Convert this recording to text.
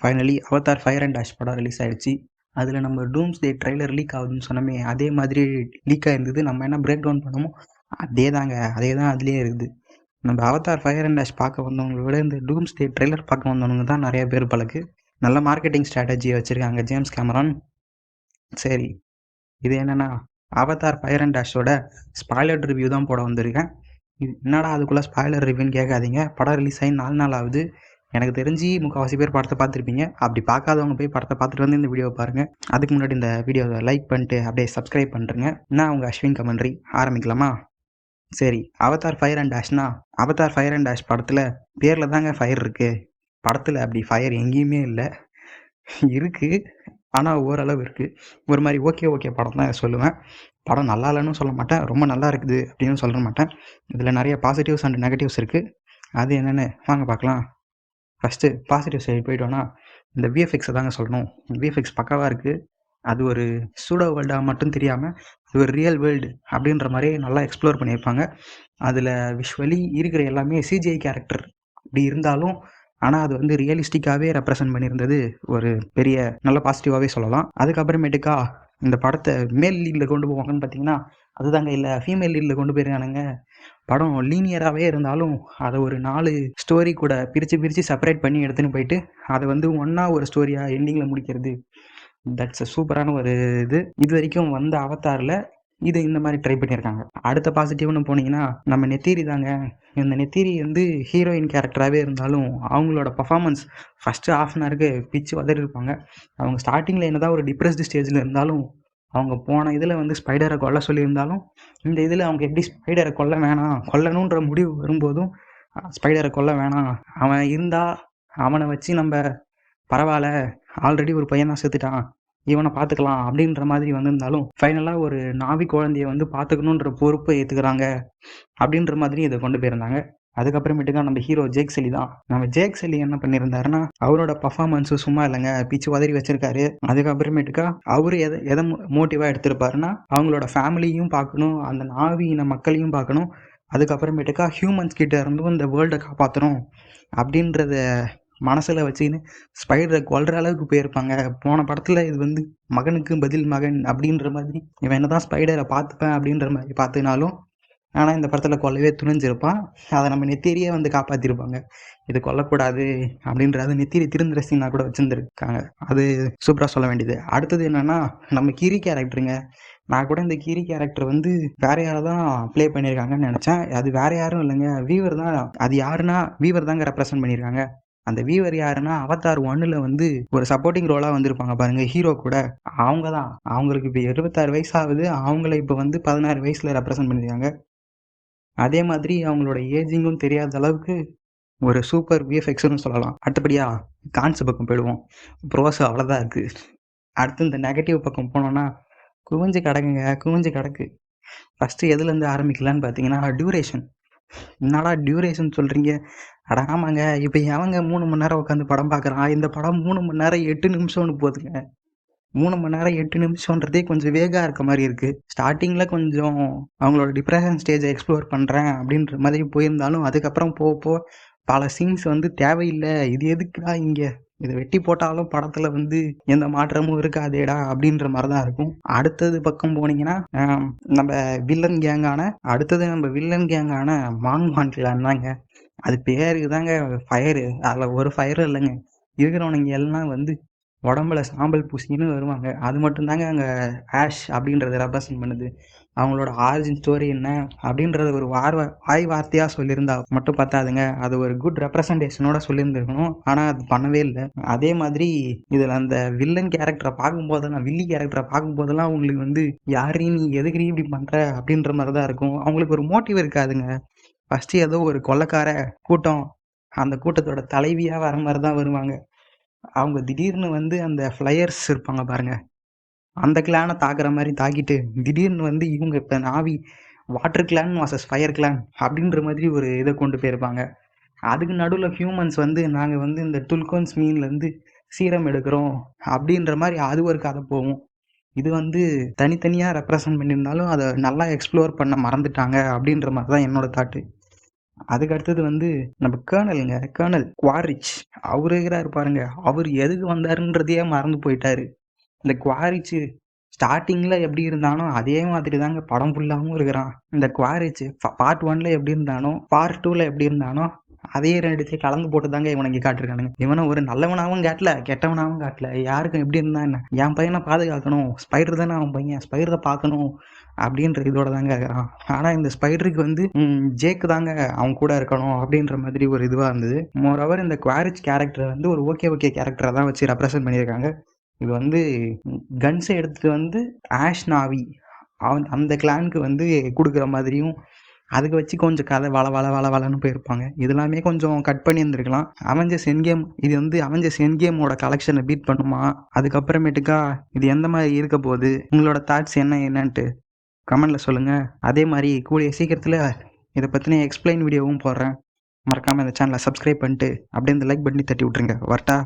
Finally Avatar Fire and dash படம் release ஆயிடுச்சு. அதில் நம்ம டூம்ஸ்டே ட்ரெய்லர் லீக் ஆகுதுன்னு சொன்னோமே, அதே மாதிரி லீக் ஆயிருந்தது. நம்ம என்ன பிரேக் டவுன் பண்ணோமோ அதே தாங்க, அதே தான் அதுலேயே இருக்குது. நம்ம அவதார் ஃபயர் அண்ட் டேஷ் பார்க்க வந்தவங்களை விட இந்த டூம்ஸ்டே ட்ரெய்லர் பார்க்க வந்தவங்க தான் நிறைய பேர் பலக்கு. நல்ல மார்க்கெட்டிங் ஸ்ட்ராட்டஜியை வச்சுருக்காங்க ஜேம்ஸ் கேமரான். சரி, இது என்னென்னா அவதார் ஃபயர் அண்ட் டேஷோட ஸ்பாய்லர் ரிவ்யூ தான் போட வந்திருக்கேன். இது என்னடா அதுக்குள்ளே ஸ்பாய்லர் ரிவ்யூன்னு கேட்காதீங்க. படம் ரிலீஸ் ஆகி 4 நாள் ஆகுது. எனக்கு தெரிஞ்சு முக்கால்வாசி பேர் படத்தை பார்த்துருப்பீங்க. அப்படி பார்க்காதவங்க போய் படத்தை பார்த்துட்டு வந்து இந்த வீடியோவை பாருங்கள். அதுக்கு முன்னாடி இந்த வீடியோவை லைக் பண்ணிட்டு அப்படியே சப்ஸ்கிரைப் பண்ணுறேங்க. நான் உங்கள் அஸ்வின் கமெண்ட்ரி. ஆரம்பிக்கலாமா? சரி, அவதார் ஃபயர் அண்ட் டேஷ்னா அவதார் ஃபயர் அண்ட் டேஷ் படத்தில் பேரில் தாங்க ஃபயர் இருக்குது. படத்தில் அப்படி ஃபயர் எங்கேயுமே இல்லை. இருக்குது, ஆனால் ஓரளவு இருக்குது. ஒரு மாதிரி ஓகே படம் தான் சொல்லுவேன். படம் நல்லா இல்லைன்னு சொல்ல மாட்டேன், ரொம்ப நல்லா இருக்குது அப்படின்னு சொல்ல மாட்டேன். இதில் நிறைய பாசிட்டிவ்ஸ் அண்ட் நெகட்டிவ்ஸ் இருக்குது. அது என்னென்னு வாங்க பார்க்கலாம். ஃபஸ்ட்டு பாசிட்டிவ் சைடு போய்ட்டோன்னா இந்த விஎஃப்எக்ஸை தாங்க சொல்லணும். விஎஃப்எக்ஸ் பக்காவாக இருக்குது. அது ஒரு சூடோ வேர்ல்டாக மட்டும் தெரியாமல் அது ஒரு ரியல் வேர்ல்டு அப்படின்ற மாதிரி நல்லா எக்ஸ்ப்ளோர் பண்ணியிருப்பாங்க. அதில் விஷுவலி இருக்கிற எல்லாமே சிஜிஐ கேரக்டர் அப்படி இருந்தாலும், ஆனால் அது வந்து ரியலிஸ்டிக்காகவே ரெப்ரசன்ட் பண்ணியிருந்தது ஒரு பெரிய நல்ல பாசிட்டிவாகவே சொல்லலாம். அதுக்கப்புறமேட்டுக்கா இந்த படத்தை மேல் லீடில் கொண்டு போவாங்கன்னு பார்த்தீங்கன்னா அதுதாங்க இல்லை, ஃபீமேல் லீடில் கொண்டு போயிருக்கானுங்க. படம் லீனியராகவே இருந்தாலும் அதை ஒரு 4 ஸ்டோரி கூட பிரித்து செப்பரேட் பண்ணி எடுத்துன்னு போயிட்டு அதை வந்து ஒன்றா ஒரு ஸ்டோரியாக எண்டிங்கில் முடிக்கிறது. தட்ஸ் சூப்பரான ஒரு இது வரைக்கும் வந்த அவதாரில் இது இந்த மாதிரி ட்ரை பண்ணியிருக்காங்க. அடுத்த பாசிட்டிவ்னு போனீங்கன்னா நம்ம நெத்தீரி தாங்க. இந்த நெத்தீரி வந்து ஹீரோயின் கேரக்டராகவே இருந்தாலும் அவங்களோட பர்ஃபார்மன்ஸ் ஃபஸ்ட்டு ½ அன் ஹவருக்கு பிச்சு உதறிருப்பாங்க. அவங்க ஸ்டார்டிங்கில் என்ன தான் ஒரு டிப்ரெஸ்டு ஸ்டேஜில் இருந்தாலும், அவங்க போன இதில் வந்து ஸ்பைடரை கொல்ல சொல்லியிருந்தாலும், இந்த இதில் அவங்க எப்படி ஸ்பைடரை கொல்ல வேணாம், கொல்லணுன்ற முடிவு வரும்போதும் ஸ்பைடரை கொல்ல வேணாம், அவன் இருந்தால் அவனை வச்சு நம்ம பரவாயில்ல, ஆல்ரெடி ஒரு பையன் தான் செத்துட்டான், இவனை பார்த்துக்கலாம் அப்படின்ற மாதிரி வந்திருந்தாலும் ஃபைனலாக ஒரு நாவி குழந்தைய வந்து பார்த்துக்கணுன்ற பொறுப்பை ஏற்றுக்கிறாங்க அப்படின்ற மாதிரி இதை கொண்டு போயிருந்தாங்க. அதுக்கப்புறமேட்டுக்கா நம்ம ஹீரோ ஜேக் சலி தான். நம்ம ஜேக் சலி என்ன பண்ணியிருந்தாருன்னா அவரோட பர்ஃபார்மன்ஸு சும்மா இல்லைங்க, பிச்சு உதறி வச்சிருக்காரு. அதுக்கப்புறமேட்டுக்கா அவரு எதை மோட்டிவாக எடுத்திருப்பாருன்னா அவங்களோட ஃபேமிலியும் பார்க்கணும், அந்த நாவியின மக்களையும் பார்க்கணும், அதுக்கப்புறமேட்டுக்கா ஹியூமன்ஸ் கிட்ட இருந்தும் இந்த வேர்ல்டை காப்பாற்றணும் அப்படின்றத மனசில் வச்சுக்கின்னு ஸ்பைடரை கொல்ற அளவுக்கு போயிருப்பாங்க. போன படத்தில் இது வந்து மகனுக்கு பதில் மகன் அப்படின்ற மாதிரி இவன் என்ன தான் ஸ்பைடரை பார்த்துப்பேன் அப்படின்ற மாதிரி பார்த்துனாலும், ஆனால் இந்த படத்தில் கொல்லவே துணிஞ்சிருப்பான். அதை நம்ம நெத்தீரியே வந்து காப்பாற்றிருப்பாங்க. இது கொல்லக்கூடாது அப்படின்றது நெத்தீரி திருந்துற சீனாக கூட வச்சுருந்துருக்காங்க. அது சூப்பராக சொல்ல வேண்டியது. அடுத்தது என்னென்னா நம்ம கிரி கேரக்டருங்க. நான் கூட இந்த கிரி கேரக்டர் வந்து வேற யாரை தான் ப்ளே பண்ணியிருக்காங்கன்னு நினச்சேன். அது வேற யாரும் இல்லைங்க, வீவர் தான். அது யாருன்னா வீவர் தாங்க ரெப்ரசன்ட் பண்ணியிருக்காங்க. அந்த வீவர் யாருன்னா அவதார் 1ல் வந்து ஒரு சப்போர்ட்டிங் ரோலாக வந்திருப்பாங்க பாருங்கள் ஹீரோ கூட, அவங்க தான். அவங்களுக்கு இப்போ 26 வயசு ஆகுது. அவங்கள இப்போ வந்து 16 வயசில் ரெப்ரசன்ட் பண்ணியிருக்காங்க. அதே மாதிரி அவங்களோட ஏஜிங்கும் தெரியாத அளவுக்கு ஒரு சூப்பர் விஎஃப்எக்ஸ்னு சொல்லலாம். அடுத்தபடியாக கான்ஸ் பக்கம் போயிடுவோம். ப்ரோஸ் அவ்வளோதான் இருக்குது. அடுத்து இந்த நெகட்டிவ் பக்கம் போனோன்னா குவிஞ்சு கிடக்கு. ஃபஸ்ட்டு எதுலேருந்து ஆரம்பிக்கலான்னு பார்த்தீங்கன்னா டியூரேஷன். என்னடா டியூரேஷன் சொல்கிறீங்க? அட ஆமாங்க, இப்போ எவங்க 3 மணி நேரம் உட்காந்து படம் பார்க்குறான்? இந்த படம் 3 மணி நேரம் 8 நிமிஷம்னு போகுதுங்க. 3 மணி நேரம் 8 நிமிஷன்றதே கொஞ்சம் வேகாக இருக்க மாதிரி இருக்குது. ஸ்டார்டிங்கில் கொஞ்சம் அவங்களோட டிப்ரெஷன் ஸ்டேஜை எக்ஸ்ப்ளோர் பண்ணுறேன் அப்படின்ற மாதிரி போயிருந்தாலும், அதுக்கப்புறம் போக பல சீன்ஸ் வந்து தேவையில்லை, இது எதுக்குடா இங்கே, இதை வெட்டி போட்டாலும் படத்தில் வந்து எந்த மாற்றமும் இருக்காதேடா அப்படின்ற மாதிரி தான் இருக்கும். அடுத்தது பக்கம் போனீங்கன்னா நம்ம வில்லன் கேங்கான மான்வான் கிளான் தாங்க. அது பேருக்கு தாங்க ஃபயரு, அதில் ஒரு ஃபயரும் இல்லைங்க. இருக்கிறவனுங்க எல்லாம் வந்து உடம்புல சாம்பல் பூசின்னு வருவாங்க. அது மட்டும்தாங்க அங்கே ஆஷ் அப்படின்றத ரெப்ரசன்ட் பண்ணுது. அவங்களோட ஆரிஜின் ஸ்டோரி என்ன அப்படின்றத ஒரு வாய் வார்த்தையாக சொல்லியிருந்தா மட்டும் பத்தாதுங்க, அது ஒரு குட் ரெப்ரசன்டேஷனோட சொல்லியிருந்துருக்கணும். ஆனால் அது பண்ணவே இல்லை. அதே மாதிரி இதில் அந்த வில்லி கேரக்டரை பார்க்கும்போதெல்லாம் அவங்களுக்கு வந்து யாரீ நீ, எதுக்குறீ இப்படி பண்ணுற அப்படின்ற மாதிரி தான் இருக்கும். அவங்களுக்கு ஒரு மோட்டிவ் இருக்காதுங்க. ஃபஸ்ட்டு ஏதோ ஒரு கொள்ளைக்கார கூட்டம், அந்த கூட்டத்தோட தலைவியாக வர மாதிரி தான் வருவாங்க. அவங்க திடீர்னு வந்து அந்த ஃப்ளையர்ஸ் இருப்பாங்க பாருங்கள், அந்த கிளானை தாக்குற மாதிரி தாக்கிட்டு திடீர்னு வந்து இவங்க இப்போ Navi water clan versus fire clan அப்படின்ற மாதிரி ஒரு இதை கொண்டு போயிருப்பாங்க. அதுக்கு நடுவில் ஹியூமன்ஸ் வந்து நாங்கள் வந்து இந்த துல்கோன்ஸ் மீன்லேருந்து சீரம் எடுக்கிறோம் அப்படின்ற மாதிரி அது ஒரு கதை போகும். இது வந்து தனித்தனியாக ரெப்ரசன்ட் பண்ணியிருந்தாலும் அதை நல்லா எக்ஸ்ப்ளோர் பண்ண மறந்துட்டாங்க அப்படின்ற மாதிரி தான் என்னோட தாட்டு. அதுக்கு அடுத்தது வந்து நம்ம கேர்னல் குவாரிச் அவரு இருக்கிறாரு பாருங்க. அவர் எதுக்கு வந்தாருன்றதையே மறந்து போயிட்டாரு. இந்த குவாரிச் ஸ்டார்டிங்ல எப்படி இருந்தானோ அதே மாதிரி தாங்க படம் ஃபுல்லாவும் இருக்கிறான். இந்த குவாரிச் பார்ட் 1ல எப்படி இருந்தானோ பார்ட் 2ல எப்படி இருந்தானோ அதே ரெண்டுத்தையும் கலந்து போட்டு தாங்க இவனுக்கு காட்டிருக்கானுங்க. இவனை ஒரு நல்லவனாகவும் காட்டல, கெட்டவனாகவும் காட்டல. யாருக்கும் எப்படி இருந்தா என்ன, என் பையனை பாதுகாக்கணும், ஸ்பைடர் தானே அவன் பையன், ஸ்பைடரை பார்க்கணும் அப்படின்ற இதோட தாங்க இருக்கிறான். ஆனால் இந்த ஸ்பைடருக்கு வந்து ஜேக்கு தாங்க அவன் கூட இருக்கணும் அப்படின்ற மாதிரி ஒரு இதுவாக இருந்தது. மோரோவர் இந்த குவாரிச் கேரக்டரை வந்து ஒரு ஓகே கேரக்டரை தான் வச்சு ரெப்ரசென்ட் பண்ணியிருக்காங்க. இது வந்து கன்ஸை எடுத்துட்டு வந்து ஆஷ் நாவி அந்த கிளானுக்கு வந்து கொடுக்குற மாதிரியும் அதுக்கு வச்சு கொஞ்சம் கதை வளன்னு போயிருப்பாங்க. இதெல்லாமே கொஞ்சம் கட் பண்ணி இருந்திருக்கலாம். அவெஞ்சர்ஸ் எண்ட்கேம் இது வந்து அவெஞ்சர்ஸ் எண்ட்கேமோட கலெக்ஷனை பீட் பண்ணுமா, அதுக்கப்புறமேட்டுக்கா இது எந்த மாதிரி இருக்க போகுது, உங்களோட தாட்ஸ் என்னன்ட்டு கமெண்டில் சொல்லுங்கள். அதே மாதிரி கூடிய சீக்கிரத்தில் இதை பற்றின எக்ஸ்பிளைன் வீடியோவும் போடுறேன். மறக்காமல் இந்த சேனலை சப்ஸ்கிரைப் பண்ணிட்டு அப்படியே இந்த லைக் பண்ணி தட்டி விட்ருங்க. வரட்டா.